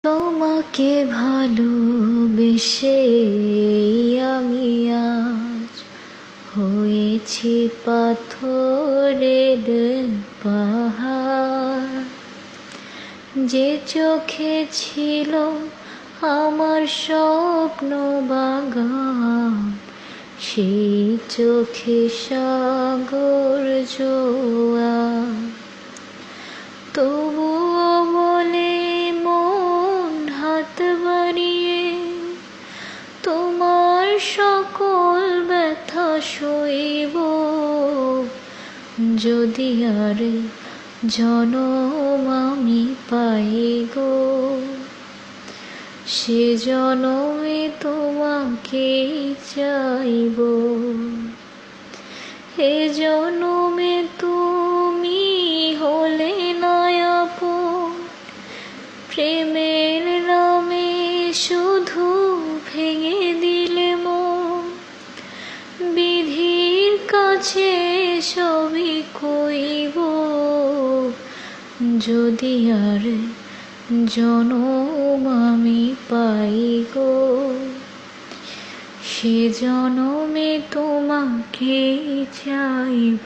তোমাকে ভালোবেসে আমি আজ হয়েছি পাথরের পাহাড়। যে চোখে ছিল আমার স্বপ্ন বাগান, সেই চোখে সাগর জোয়ার। তবুও বলে মন হাত বাড়িয়ে তোমার সকল ব্যথা সইব, যদি আর জনম আমি পাই গো। সে জনমে তোমাকে চাইব, এ জনমে তুমি হলে না আপন। প্রেমের নামে শুধু ভেঙে দিলে মন, বিধির কাছে সবই কইব, যদি আর জনম আমি পাই গো। সে জনমে তোমাকে চাইব।